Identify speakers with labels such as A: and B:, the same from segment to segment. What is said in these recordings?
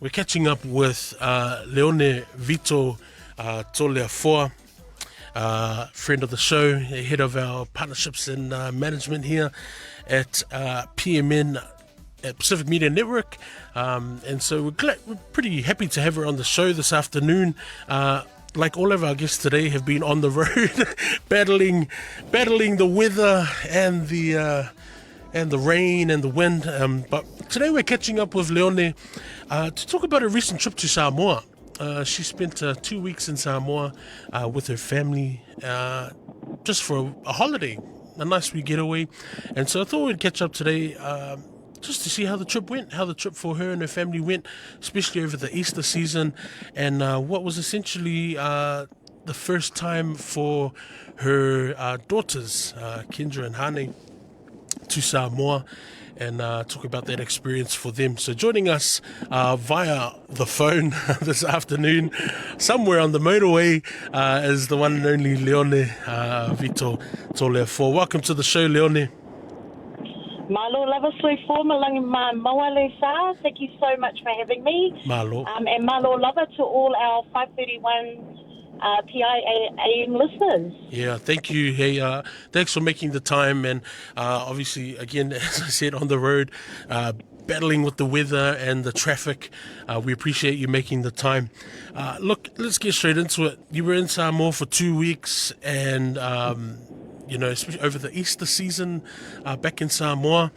A: We're catching up with Leone Vito Toleafoa, friend of the show, head of our partnerships and management here at PMN at Pacific Media Network. And so we're pretty happy to have her on the show this afternoon. Like all of our guests today have been on the road battling the weather and the rain and the wind. But today we're catching up with Leone to talk about a recent trip to Samoa. She spent 2 weeks in Samoa with her family just for a holiday, a nice wee getaway. And so I thought we'd catch up today just to see how the trip went, how the trip for her and her family went, especially over the Easter season, and what was essentially the first time for her daughters, Kendra and Hane, to Samoa, and talk about that experience for them. So joining us via the phone this afternoon, somewhere on the motorway, is the one and only Leone Vito Toleafoa. Welcome to the show, Leone.
B: Malo lava sui for malangi ma mawale sa. Thank you so much for having me.
A: Malo.
B: And malo lava to all our 531 PIAM listeners.
A: Yeah, thank you. Hey, thanks for making the time. And obviously, again, as I said, on the road, battling with the weather and the traffic. We appreciate you making the time. Look, let's get straight into it. You were in Samoa for 2 weeks, and especially over the Easter season back in Samoa.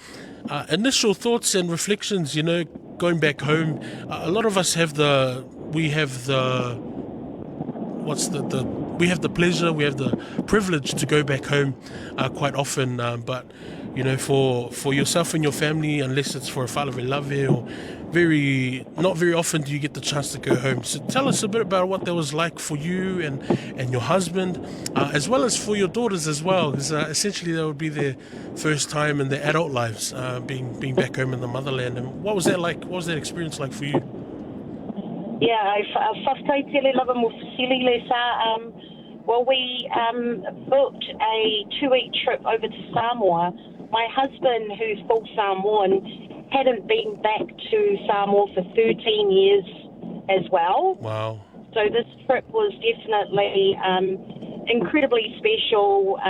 A: Initial thoughts and reflections, going back home. A lot of us have the pleasure, we have the privilege to go back home quite often, but for yourself and your family, unless it's for a whalawe or not very often do you get the chance to go home. So tell us a bit about what that was like for you and your husband, as well as for your daughters as well, because essentially that would be their first time in their adult lives, being back home in the motherland. And what was that like? What was that experience like for you?
B: Yeah, whakaitele lava mo fasili le sa. Well, we booked a 2-week trip over to Samoa. My husband, who's full Samoan, hadn't been back to Samoa for 13 years as well.
A: Wow.
B: So this trip was definitely incredibly special,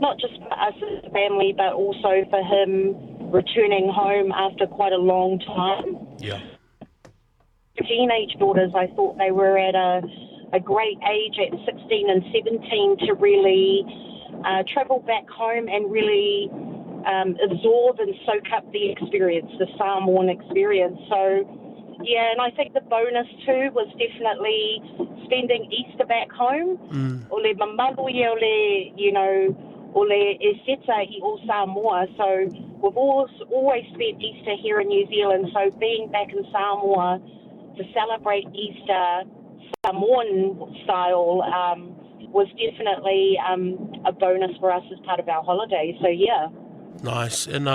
B: not just for us as a family, but also for him returning home after quite a long time.
A: Yeah.
B: Teenage daughters, I thought they were at a great age at 16 and 17 to really travel back home and really absorb and soak up the experience, the Samoan experience. So, yeah, and I think the bonus too was definitely spending Easter back home. Ole mamalu ole e seta I o Samoa. So we've always spent Easter here in New Zealand. So being back in Samoa to celebrate Easter Samoan style was definitely a bonus for us as part of our holiday. So yeah.
A: Nice, and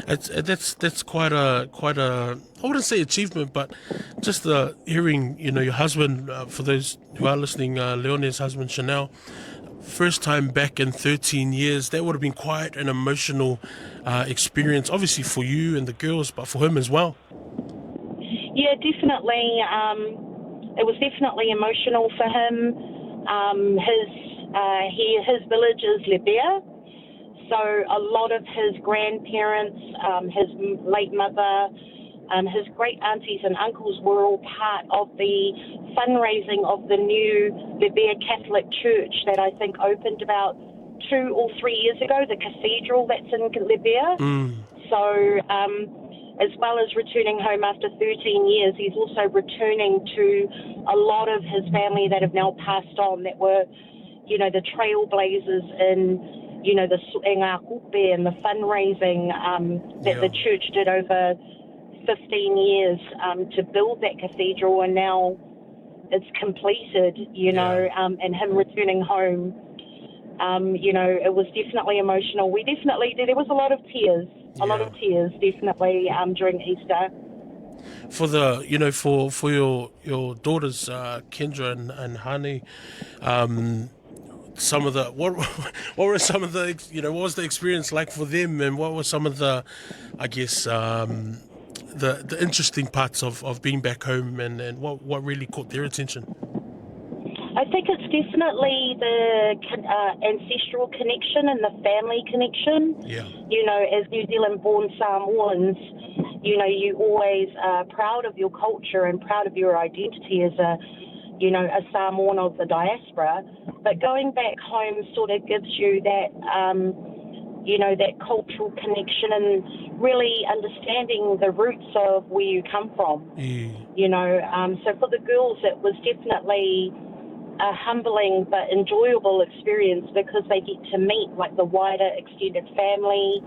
A: that's quite a I wouldn't say achievement, but just the hearing your husband, for those who are listening, Leone's husband Chanel, first time back in 13 years, that would have been quite an emotional experience, obviously for you and the girls, but for him as well.
B: Yeah, definitely. It was definitely emotional for him. His village is Libya. So a lot of his grandparents, his late mother, his great aunties and uncles were all part of the fundraising of the new Libya Catholic Church that I think opened about 2 or 3 years ago, the cathedral that's in Libya. So as well as returning home after 13 years, he's also returning to a lot of his family that have now passed on, that were, the trailblazers in the Ngā Kupe and the fundraising that the church did over 15 years to build that cathedral, and now it's completed, and him returning home, it was definitely emotional. There was a lot of tears, definitely, during Easter.
A: For the, for your daughters, Kendra and Hane, some of the what were some of the what was the experience like for them, and what were some of the the interesting parts of being back home, and what really caught their attention?
B: I think it's definitely the ancestral connection and the family connection.
A: Yeah.
B: You know, as New Zealand-born Samoans, you know, you always are proud of your culture and proud of your identity as a Samoan of the diaspora. But going back home sort of gives you that, that cultural connection and really understanding the roots of where you come from. So for the girls, it was definitely a humbling but enjoyable experience because they get to meet like the wider extended family,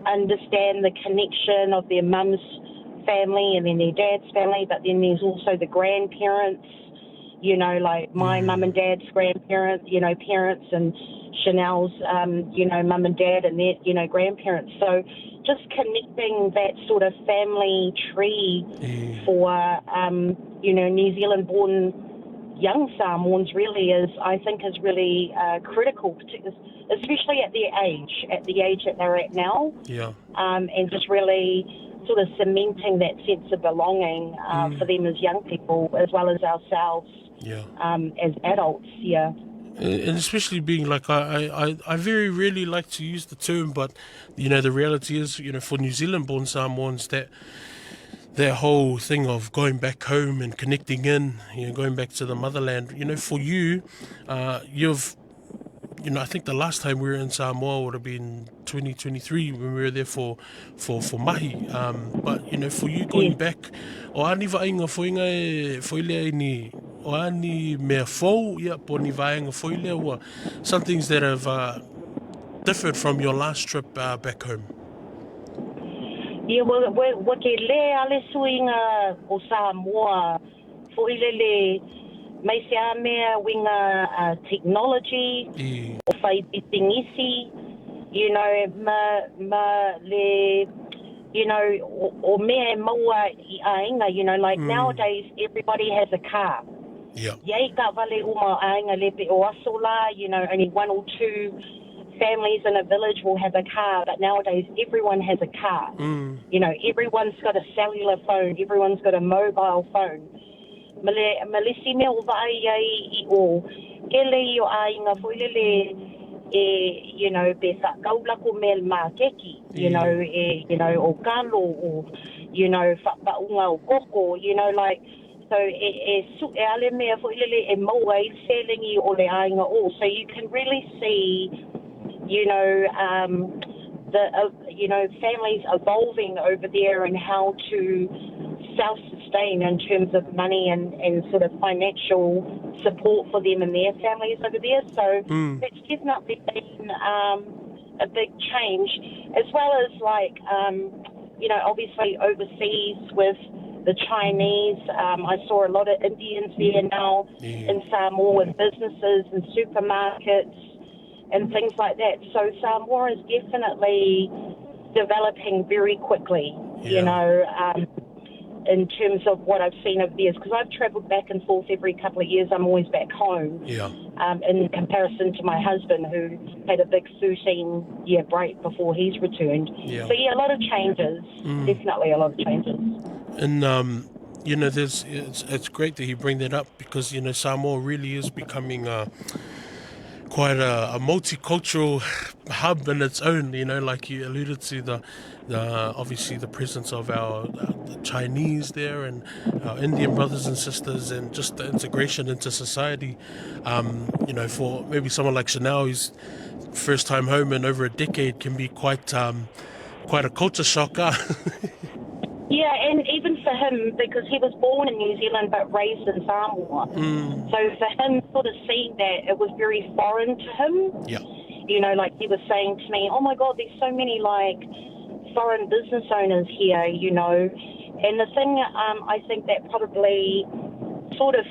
B: understand the connection of their mum's family and then their dad's family, but then there's also the grandparents, like my mum and dad's grandparents, parents, and Chanel's, mum and dad and their, grandparents. So just connecting that sort of family tree for, New Zealand-born young Samoans really is really critical, especially at the age that they're at now. Yeah. And just really sort of cementing that sense of belonging for them as young people as well as ourselves as adults. Yeah.
A: And especially being like, I very rarely like to use the term, but, the reality is, for New Zealand-born Samoans, that whole thing of going back home and connecting in, going back to the motherland, for you, you've, I think the last time we were in Samoa would have been 2023 when we were there for mahi. But, for you going back, o ani vainga foinga e foile ni, o ani mea fou, po ni vainga foile, or some things that have differed from your last trip back home.
B: Yeah, well, what ke le ale suinga o Samoa for le mai se mea winga technology o fai bitingisi, ma le, o mea maua I ainga, like nowadays everybody has a car. Yeah. Yei ka vale uma ainga lepe o aso la, only one or two families in a village will have a car, but nowadays everyone has a car. Everyone's got a cellular phone, everyone's got a mobile phone. Malisi me o vai ai o ele I o ainga foilele be sa kaulako mel makeki, o kalo o whapaunga o koko, like so su ale mea foilele e maua I selingi o le ainga o, so you can really see families evolving over there and how to self-sustain in terms of money and sort of financial support for them and their families over there. So it's definitely been a big change, as well as like, obviously overseas with the Chinese. I saw a lot of Indians there now in Samoa with businesses and supermarkets and things like that. So Samoa is definitely developing very quickly, in terms of what I've seen over there. Because I've travelled back and forth every couple of years. I'm always back home. Yeah. In comparison to my husband, who had a big 13-year break before he's returned. Yeah. So a lot of changes. Definitely a lot of changes.
A: And it's great that you bring that up because Samoa really is becoming quite a multicultural hub in its own, like you alluded to, the obviously the presence of our the Chinese there and our Indian brothers and sisters, and just the integration into society. For maybe someone like Chanel, who's first time home in over a decade, can be quite a culture shocker.
B: Yeah, and even for him, because he was born in New Zealand but raised in Samoa. So for him, sort of seeing that, it was very foreign to him. Yeah. Like he was saying to me, oh my God, there's so many like foreign business owners here, And the thing I think that probably sort of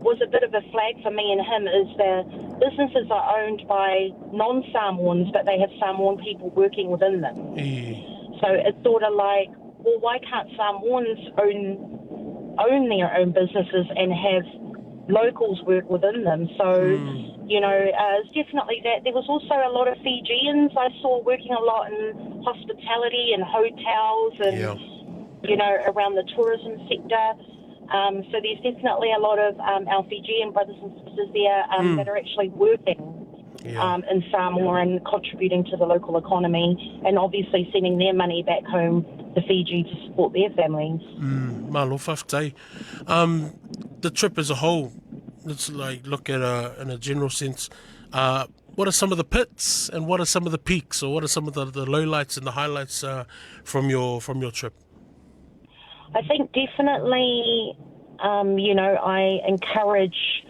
B: was a bit of a flag for me and him is the businesses are owned by non-Samoans, but they have Samoan people working within them. So it's sort of like, well, why can't Samoans own their own businesses and have locals work within them? So, it's definitely that. There was also a lot of Fijians I saw working a lot in hospitality and hotels and around the tourism sector. So there's definitely a lot of our Fijian brothers and sisters there that are actually working in Samoa and contributing to the local economy, and obviously sending their money back home to Fiji to support their families.
A: Malofa whtai. The trip as a whole, let's look at in a general sense. What are some of the pits and what are some of the peaks, or what are some of the lowlights and the highlights from your trip?
B: I think definitely, I encourage,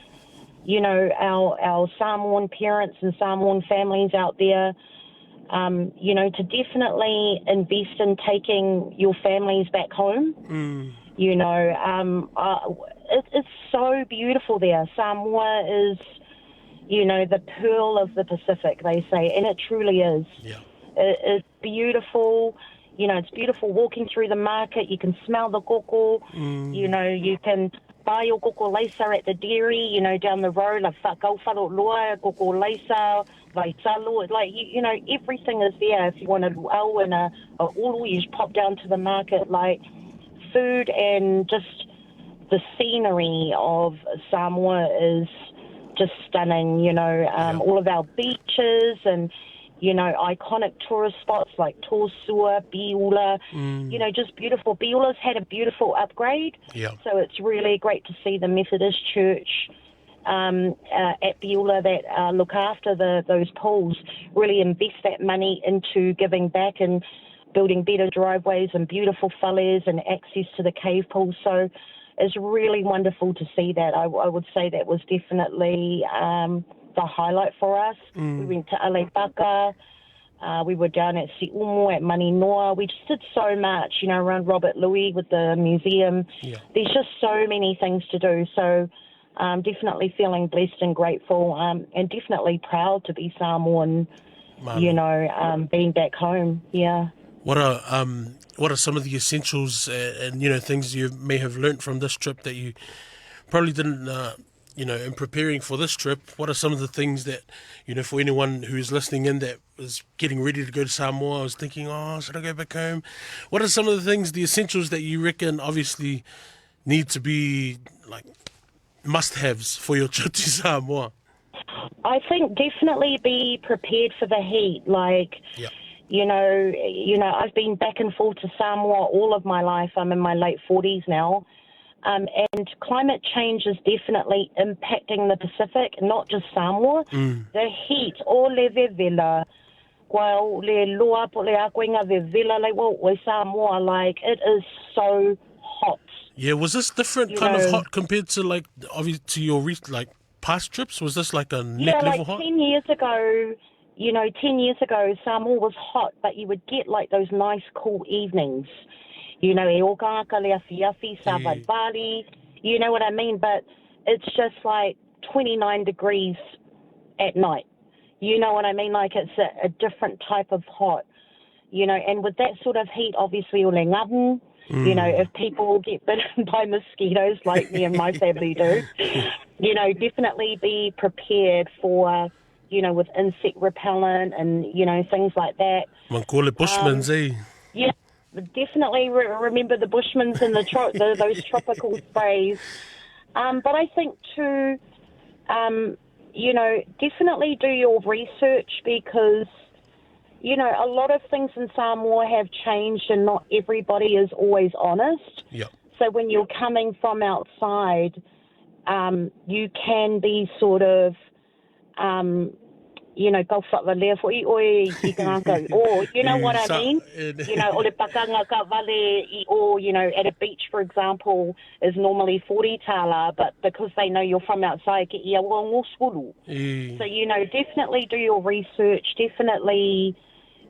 B: our Samoan parents and Samoan families out there, to definitely invest in taking your families back home. It's so beautiful there. Samoa is, the pearl of the Pacific, they say, and it truly is.
A: Yeah.
B: It's beautiful. It's beautiful walking through the market. You can smell the koko. You can buy your koko leisa at the dairy, down the road, like whakau loa, koko leisa, vaitalo. Everything is there. If you want a au and a ulu, you just pop down to the market. Like, food and just the scenery of Samoa is just stunning, all of our beaches and, iconic tourist spots like Tosua, Biula, just beautiful. Biula's had a beautiful upgrade, so it's really great to see the Methodist Church at Biula that look after those pools really invest that money into giving back and building better driveways and beautiful whales and access to the cave pools. So it's really wonderful to see that. I would say that was definitely the highlight for us. We went to Alebaka. We were down at Siumo, at Maninoa. We just did so much, around Robert Louis with the museum. Yeah. There's just so many things to do. So definitely feeling blessed and grateful, and definitely proud to be Samoan, being back home. Yeah.
A: What are some of the essentials and things you may have learnt from this trip that you probably didn't in preparing for this trip? What are some of the things that for anyone who's listening in that was getting ready to go to Samoa, was thinking, should I go back home? What are some of the things, the essentials that you reckon obviously need to be like must-haves for your trip to Samoa?
B: I think definitely be prepared for the heat. I've been back and forth to Samoa all of my life. I'm in my late 40s now. And climate change is definitely impacting the Pacific, not just Samoa. The heat, o le vevela, o le loa po le akuenga vevela, Samoa, it is so hot.
A: Yeah, was this different kind of hot compared to obviously to your past trips? Was this like a neck level hot?
B: 10 years ago, 10 years ago, Samoa was hot, but you would get those nice cool evenings. E o kāka le awhiawhi, Savad Bali, you know what I mean? But it's just 29 degrees at night. You know what I mean? It's a different type of hot, and with that sort of heat, obviously, o le ngavu, if people get bitten by mosquitoes like me and my family do, definitely be prepared for, with insect repellent and, things like that.
A: Call it Bushmans,
B: Yeah, definitely remember the Bushmans and those tropical sprays. But I think too, definitely do your research because, a lot of things in Samoa have changed and not everybody is always honest.
A: Yep.
B: So when you're coming from outside, you can be sort of, go whakalea for I oi I ka ngaka. Or, you know what I mean? O le pakanga ka vale I o, at a beach, for example, is normally 40 tala, but because they know you're from outside, ke ia wa ngō skulu. So, definitely do your research, definitely,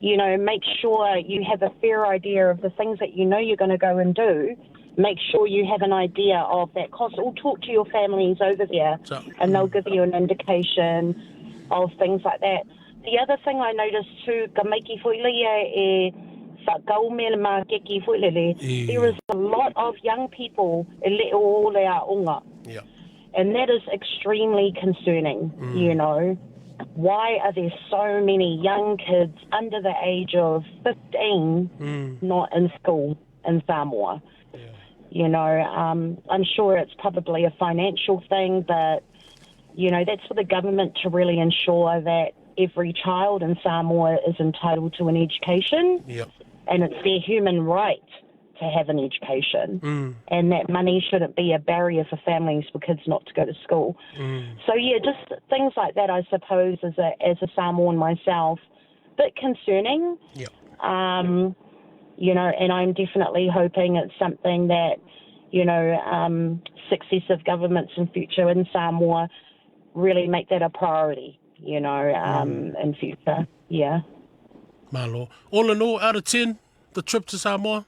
B: make sure you have a fair idea of the things that you're going to go and do. Make sure you have an idea of that cost, or talk to your families over there, and they'll give you an indication of things like that. The other thing I noticed too, ka maiki foilia whakau me le makeki foilele, there is a lot of young people e le o le aonga.
A: Yeah.
B: And that is extremely concerning, Why are there so many young kids under the age of 15 not in school? in Samoa.
A: Yeah.
B: You know, I'm sure it's probably a financial thing, but, you know, that's for the government to really ensure that every child in Samoa is entitled to an education.
A: Yep.
B: And it's their human right to have an education. And that money shouldn't be a barrier for families for kids not to go to school. So, yeah, just things like that, I suppose, as a Samoan myself, bit concerning.
A: Yep.
B: You know, and I'm definitely hoping it's something that, you know, successive governments in future in Samoa really make that a priority, you know, in future. Yeah.
A: Malo. All in all, out of 10, the trip to Samoa?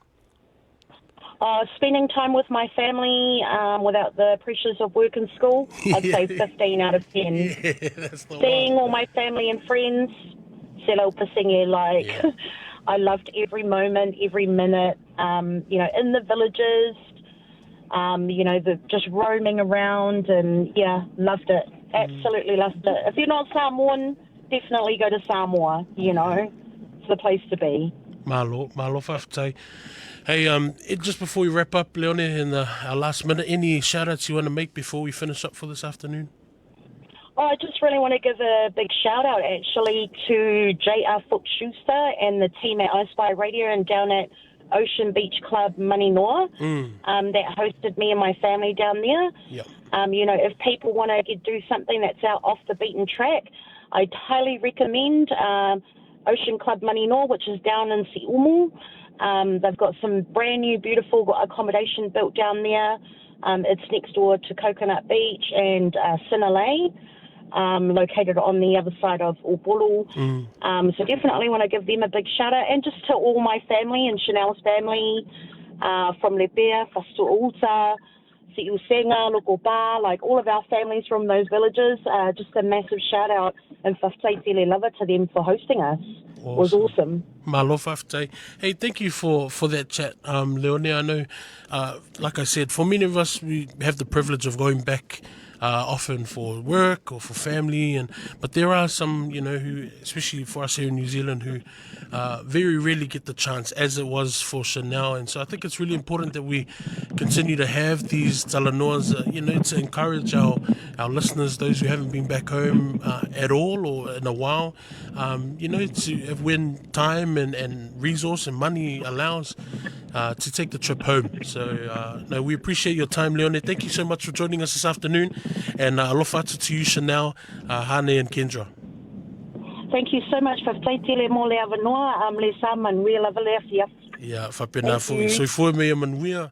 B: Spending time with my family without the pressures of work and school, I'd say 15 out of 10.
A: Yeah, that's the
B: Seeing
A: one.
B: all my family and friends, selo pasinge, like, I loved every moment, every minute, you know, in the villages, you know, just roaming around, and, yeah, loved it. Absolutely loved it. If you're not Samoan, definitely go to Samoa, you know. It's the place to be.
A: Malo whawhai. Hey, just before we wrap up, Leone, in our last minute, any shout-outs you want to make before we finish up for this afternoon?
B: I just really want to give a big shout-out, actually, to J.R. Fuchs-Schuster and the team at iSpy Radio and down at Ocean Beach Club Maninoa that hosted me and my family down there.
A: Yep.
B: You know, if people want to do something that's out off the beaten track, I'd highly recommend Ocean Club Maninoa, which is down in Siumu. They've got some brand new, beautiful accommodation built down there. It's next door to Coconut Beach and Sinalei, located on the other side of Upolu. So definitely want to give them a big shout out, and just to all my family and Chanel's family from Lepea, Fastu'ulta, Si'usenga, Lokopa, like all of our families from those villages. Just a massive shout out and whawhai lava to them for hosting us. Awesome. It was awesome.
A: Malo whawhai. Hey, thank you for that chat, Leone. I know, like I said, for many of us, we have the privilege of going back often for work or for family, but there are some, you know, who, especially for us here in New Zealand, who very rarely get the chance, as it was for Chanel. And so I think it's really important that we continue to have these talanoas, you know, to encourage our listeners, those who haven't been back home at all or in a while, you know, to when time and resource and money allows, to take the trip home. So no, we appreciate your time, Leone. Thank you so much for joining us this afternoon, and alofa atu to you, Chanel, Hane and Kendra.
B: Thank you so much for whaitele mo le avanoa, le sa manuia lava le afia.
A: Yeah, whapena fo. So i fo me a manuia.